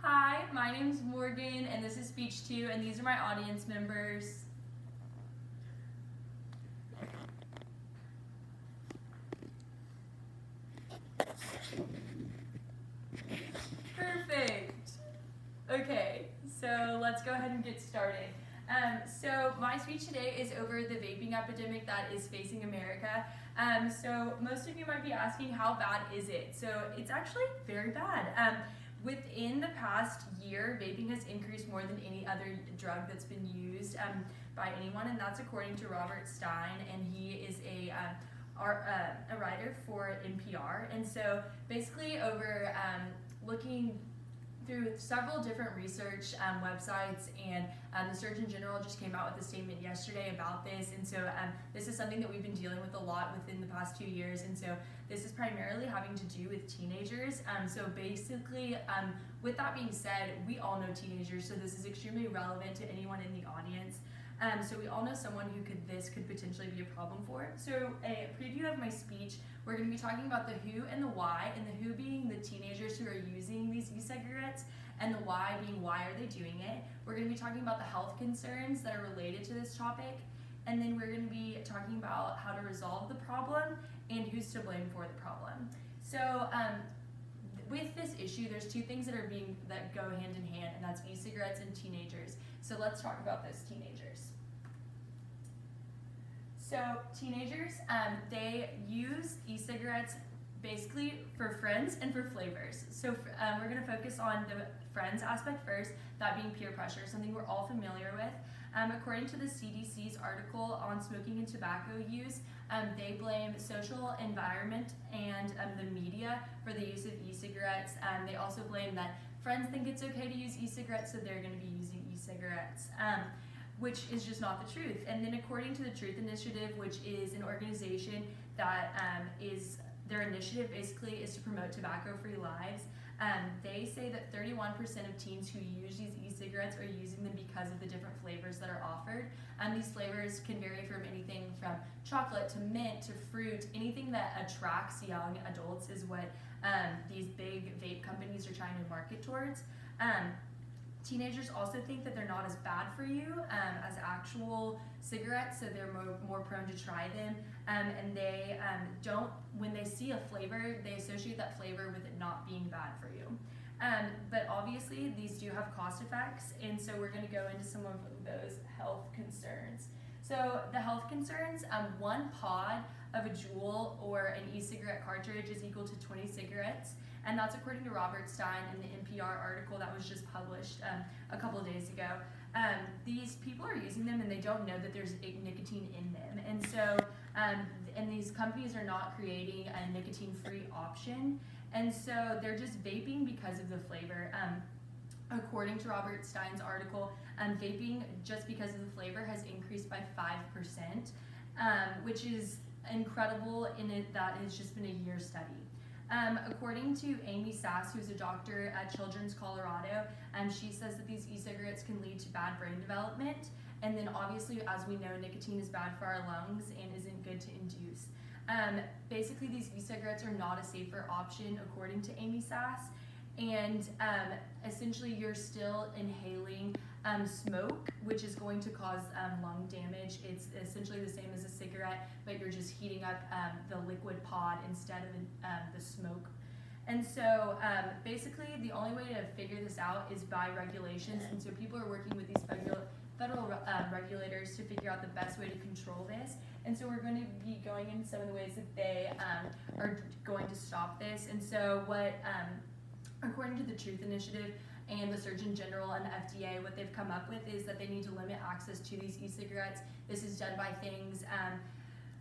Hi, my name's Morgan, and this is Speech 2, and these are my audience members. Perfect. Okay, so let's go ahead and get started. So my speech today is over the vaping epidemic that is facing America. So most of you might be asking, how bad is it? So it's actually very bad. Within the past year, vaping has increased more than any other drug that's been used by anyone, and that's according to Robert Stein, and he is a writer for NPR. And so basically over looking through several different research websites, and the Surgeon General just came out with a statement yesterday about this, and so this is something that we've been dealing with a lot within the past 2 years, and so this is primarily having to do with teenagers. So basically, with that being said, we all know teenagers, so this is extremely relevant to anyone in the audience. So we all know someone who this could potentially be a problem for. So a preview of my speech, we're going to be talking about the who and the why, and the who being the teenagers who are using these e-cigarettes, and the why being why are they doing it. We're going to be talking about the health concerns that are related to this topic, and then we're going to be talking about how to resolve the problem and who's to blame for the problem. So with this issue, there's two things that go hand in hand, and that's e-cigarettes and teenagers. So let's talk about those teenagers. So teenagers, they use e-cigarettes basically for friends and for flavors. So we're going to focus on the friends aspect first, that being peer pressure, something we're all familiar with. According to the CDC's article on smoking and tobacco use, they blame social environment and the media for the use of e-cigarettes. They also blame that friends think it's okay to use e-cigarettes, so they're going to be using e-cigarettes, which is just not the truth. And then according to the Truth Initiative, which is an organization that their initiative basically is to promote tobacco-free lives, they say that 31% of teens who use these e-cigarettes are using them because of the different flavors that are offered. These flavors can vary from anything from chocolate to mint to fruit. Anything that attracts young adults is what these big vape companies are trying to market towards. Teenagers also think that they're not as bad for you as actual cigarettes, so they're more prone to try them. And they when they see a flavor, they associate that flavor with it not being bad for you. But obviously, these do have cost effects, and so we're going to go into some of those health concerns. So the health concerns, one pod of a Juul or an e-cigarette cartridge is equal to 20 cigarettes. And that's according to Robert Stein in the NPR article that was just published a couple of days ago. These people are using them and they don't know that there's nicotine in them. And so, and these companies are not creating a nicotine-free option. And so they're just vaping because of the flavor. According to Robert Stein's article, vaping, just because of the flavor, has increased by 5%, which is incredible in it that it's just been a year study. According to Amy Sass, who's a doctor at Children's Colorado, she says that these e-cigarettes can lead to bad brain development, and then obviously, as we know, nicotine is bad for our lungs and isn't good to induce. Basically, these e-cigarettes are not a safer option, according to Amy Sass, and essentially you're still inhaling smoke, which is going to cause lung damage. It's essentially the same as a cigarette, but you're just heating up the liquid pod instead of the smoke. And so basically the only way to figure this out is by regulations, and so people are working with these federal regulators to figure out the best way to control this. And so we're going to be going into some of the ways that they are going to stop this. And so what, according to the Truth Initiative and the Surgeon General and the FDA, what they've come up with is that they need to limit access to these e-cigarettes. This is done by things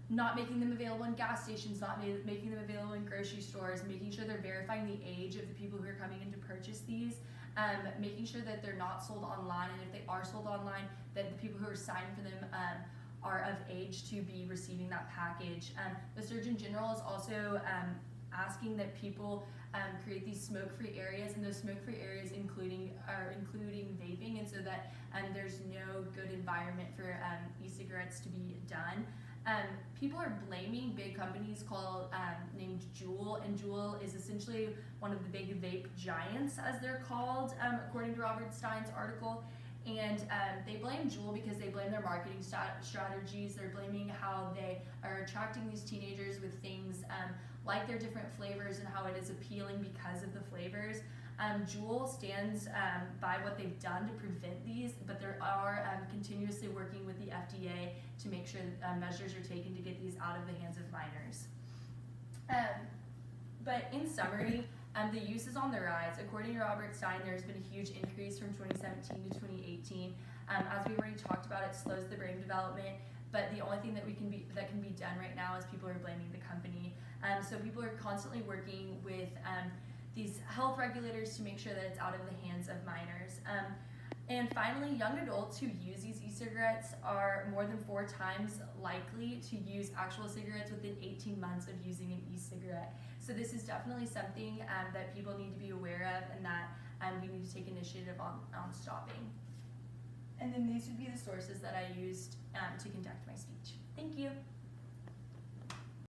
not making them available in gas stations, not making them available in grocery stores, making sure they're verifying the age of the people who are coming in to purchase these, making sure that they're not sold online, and if they are sold online, that the people who are signing for them are of age to be receiving that package. The Surgeon General is also asking that people create these smoke-free areas, and those smoke-free areas including vaping, and so that there's no good environment for e-cigarettes to be done. People are blaming big companies named Juul, and Juul is essentially one of the big vape giants, as they're called, according to Robert Stein's article. And they blame Juul because they blame their marketing strategies. They're blaming how they are attracting these teenagers with things like their different flavors and how it is appealing because of the flavors. Juul stands by what they've done to prevent these, but they are continuously working with the FDA to make sure that measures are taken to get these out of the hands of minors. But in summary, the use is on the rise. According to Robert Stein, there's been a huge increase from 2017 to 2018. As we've already talked about, it slows the brain development, but the only thing that can be done right now is people are blaming the company. So people are constantly working with these health regulators to make sure that it's out of the hands of minors. And finally, young adults who use these e-cigarettes are more than 4 times likely to use actual cigarettes within 18 months of using an e-cigarette. So this is definitely something that people need to be aware of, and that we need to take initiative on stopping. And then these would be the sources that I used to conduct my